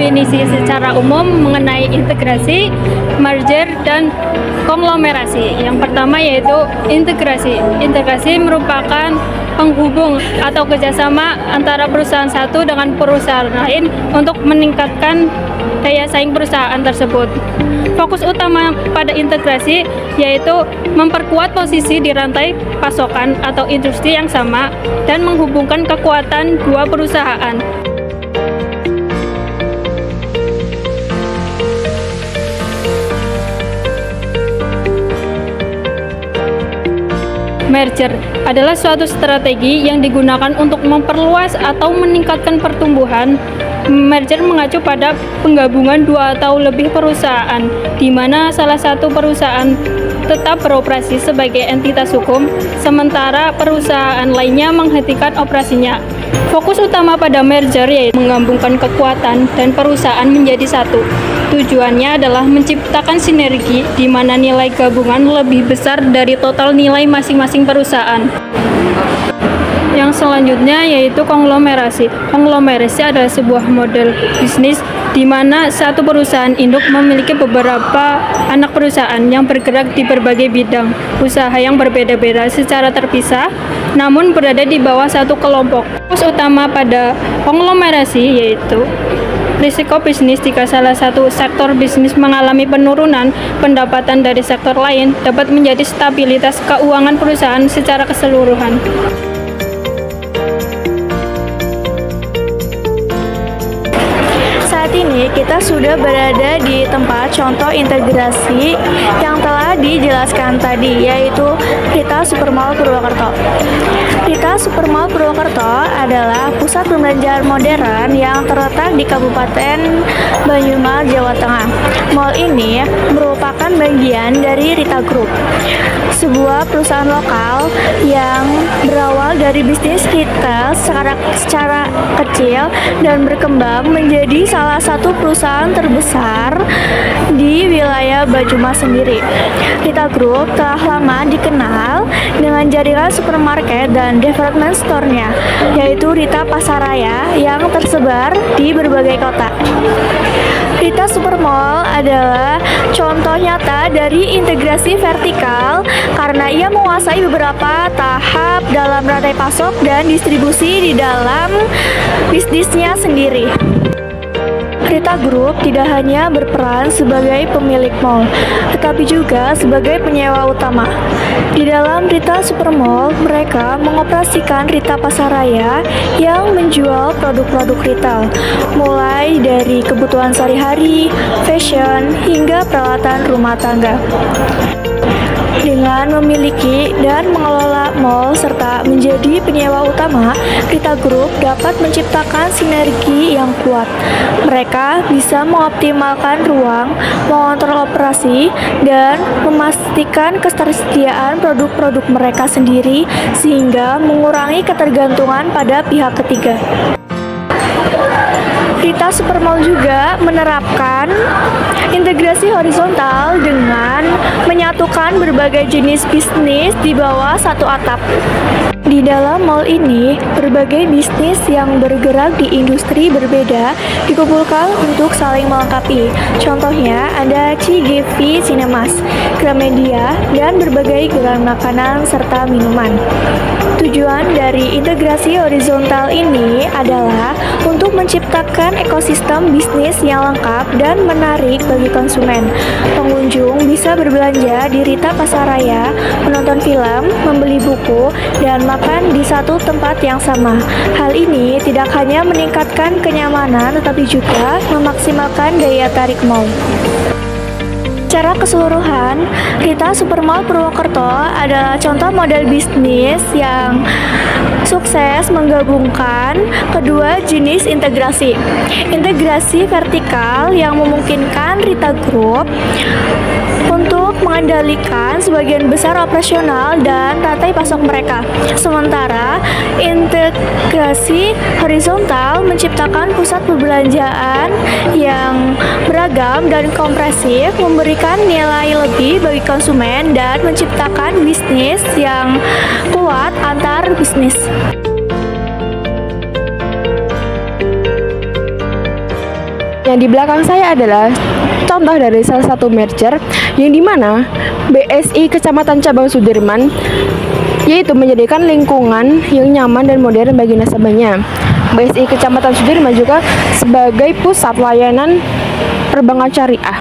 definisi secara umum mengenai integrasi, merger, dan konglomerasi. Yang pertama yaitu integrasi. Integrasi merupakan penghubung atau kerjasama antara perusahaan satu dengan perusahaan lain untuk meningkatkan daya saing perusahaan tersebut. Fokus utama pada integrasi yaitu memperkuat posisi di rantai pasokan atau industri yang sama dan menghubungkan kekuatan dua perusahaan. Merger adalah suatu strategi yang digunakan untuk memperluas atau meningkatkan pertumbuhan. Merger mengacu pada penggabungan dua atau lebih perusahaan, di mana salah satu perusahaan tetap beroperasi sebagai entitas hukum, sementara perusahaan lainnya menghentikan operasinya. Fokus utama pada merger yaitu menggabungkan kekuatan dan perusahaan menjadi satu. Tujuannya adalah menciptakan sinergi di mana nilai gabungan lebih besar dari total nilai masing-masing perusahaan. Yang selanjutnya yaitu konglomerasi. Konglomerasi adalah sebuah model bisnis di mana satu perusahaan induk memiliki beberapa anak perusahaan yang bergerak di berbagai bidang usaha yang berbeda-beda secara terpisah, namun berada di bawah satu kelompok. Fokus utama pada konglomerasi yaitu risiko bisnis. Jika salah satu sektor bisnis mengalami penurunan pendapatan dari sektor lain, dapat menjadi stabilitas keuangan perusahaan secara keseluruhan. Saat ini kita sudah berada di tempat contoh integrasi yang telah dijelaskan tadi, yaitu Rita Supermall Purwokerto. Rita Supermall Purwokerto adalah pusat perbelanjaan modern yang terletak di Kabupaten Banyumas, Jawa Tengah. Mall ini merupakan bagian dari Rita Group, sebuah perusahaan lokal yang berawal dari bisnis retail secara kecil dan berkembang menjadi salah satu perusahaan terbesar di wilayah Banyumas sendiri. Rita Group telah lama dikenal dengan jaringan supermarket dan department store-nya, yaitu Rita Pasaraya yang tersebar di berbagai kota. Rita Supermall adalah contoh nyata dari integrasi vertikal karena ia menguasai beberapa tahap dalam rantai pasok dan distribusi di dalam bisnisnya sendiri. Rita Group tidak hanya berperan sebagai pemilik mall, tetapi juga sebagai penyewa utama. Di dalam Rita Supermall, mereka mengoperasikan Rita Pasaraya yang menjual produk-produk retail, mulai dari kebutuhan sehari-hari, fashion, hingga peralatan rumah tangga. Dengan memiliki dan mengelola mall serta menjadi penyewa utama, Rita Group dapat menciptakan sinergi yang kuat. Mereka bisa mengoptimalkan ruang, mengontrol operasi, dan memastikan ketersediaan produk-produk mereka sendiri sehingga mengurangi ketergantungan pada pihak ketiga. Rita Supermall juga menerapkan integrasi horizontal dengan menyatukan berbagai jenis bisnis di bawah satu atap. Di dalam mall ini, berbagai bisnis yang bergerak di industri berbeda dikumpulkan untuk saling melengkapi. Contohnya ada CGV Cinemas, Gramedia, dan berbagai gerai makanan serta minuman. Tujuan dari integrasi horizontal ini adalah untuk menciptakan ekosistem bisnis yang lengkap dan menarik bagi konsumen. Pengunjung bisa berbelanja di Rita Pasaraya, menonton film, membeli buku, dan makan di satu tempat yang sama. Hal ini tidak hanya meningkatkan kenyamanan, tetapi juga memaksimalkan daya tarik mall. Secara keseluruhan, Rita Supermall Purwokerto adalah contoh model bisnis yang sukses menggabungkan kedua jenis integrasi. Integrasi vertikal yang memungkinkan Rita Group untuk mengendalikan sebagian besar operasional dan rantai pasok mereka. Sementara integrasi horizontal menciptakan pusat perbelanjaan yang beragam dan kompresif, memberikan nilai lebih bagi konsumen dan menciptakan bisnis yang kuat antar bisnis. Nah, di belakang saya adalah contoh dari salah satu merger yang dimana BSI Kecamatan Cabang Sudirman yaitu menyediakan lingkungan yang nyaman dan modern bagi nasabahnya. BSI Kecamatan Sudirman juga sebagai pusat layanan perbankan syariah.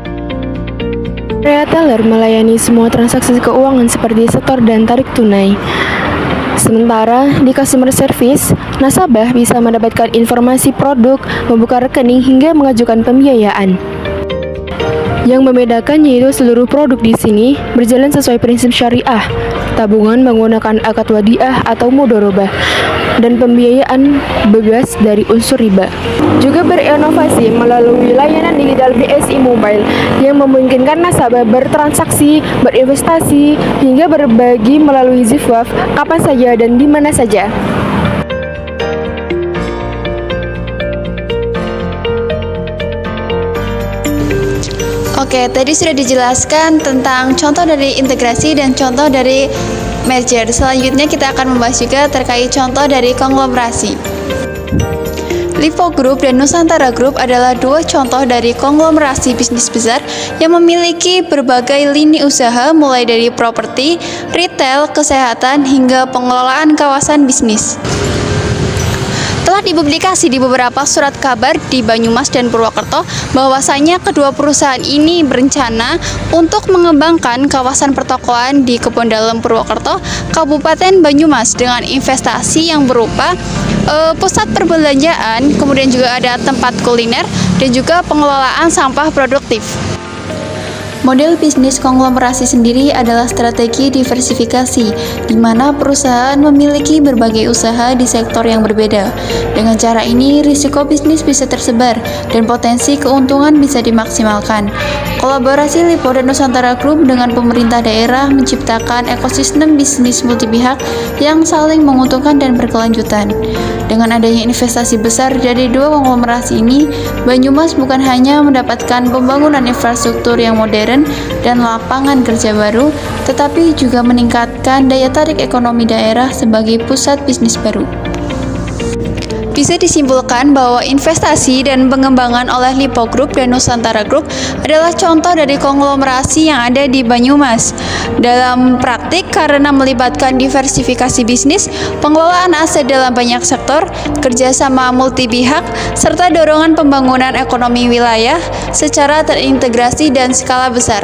Retailer melayani semua transaksi keuangan seperti setor dan tarik tunai. Sementara di customer service, nasabah bisa mendapatkan informasi produk, membuka rekening hingga mengajukan pembiayaan. Yang membedakan yaitu seluruh produk di sini berjalan sesuai prinsip syariah, tabungan menggunakan akad wadiah atau mudharabah, dan pembiayaan bebas dari unsur riba. Juga berinovasi melalui layanan digital BSI Mobile yang memungkinkan nasabah bertransaksi, berinvestasi, hingga berbagi melalui ZIFWAF kapan saja dan di mana saja. Oke, tadi sudah dijelaskan tentang contoh dari integrasi dan contoh dari merger. Selanjutnya kita akan membahas juga terkait contoh dari konglomerasi. Lipo Group dan Nusantara Group adalah dua contoh dari konglomerasi bisnis besar yang memiliki berbagai lini usaha mulai dari properti, retail, kesehatan, hingga pengelolaan kawasan bisnis. Telah dipublikasi di beberapa surat kabar di Banyumas dan Purwokerto bahwasanya kedua perusahaan ini berencana untuk mengembangkan kawasan pertokoan di Kebon Dalem Purwokerto, Kabupaten Banyumas dengan investasi yang berupa pusat perbelanjaan, kemudian juga ada tempat kuliner dan juga pengelolaan sampah produktif. Model bisnis konglomerasi sendiri adalah strategi diversifikasi, di mana perusahaan memiliki berbagai usaha di sektor yang berbeda. Dengan cara ini, risiko bisnis bisa tersebar dan potensi keuntungan bisa dimaksimalkan. Kolaborasi Lipo dan Nusantara Group dengan pemerintah daerah menciptakan ekosistem bisnis multipihak yang saling menguntungkan dan berkelanjutan. Dengan adanya investasi besar dari dua konglomerasi ini, Banyumas bukan hanya mendapatkan pembangunan infrastruktur yang modern dan lapangan kerja baru, tetapi juga meningkatkan daya tarik ekonomi daerah sebagai pusat bisnis baru. Bisa disimpulkan bahwa investasi dan pengembangan oleh Lipo Group dan Nusantara Group adalah contoh dari konglomerasi yang ada di Banyumas. Dalam praktik, karena melibatkan diversifikasi bisnis, pengelolaan aset dalam banyak sektor, kerjasama multi pihak, serta dorongan pembangunan ekonomi wilayah secara terintegrasi dan skala besar.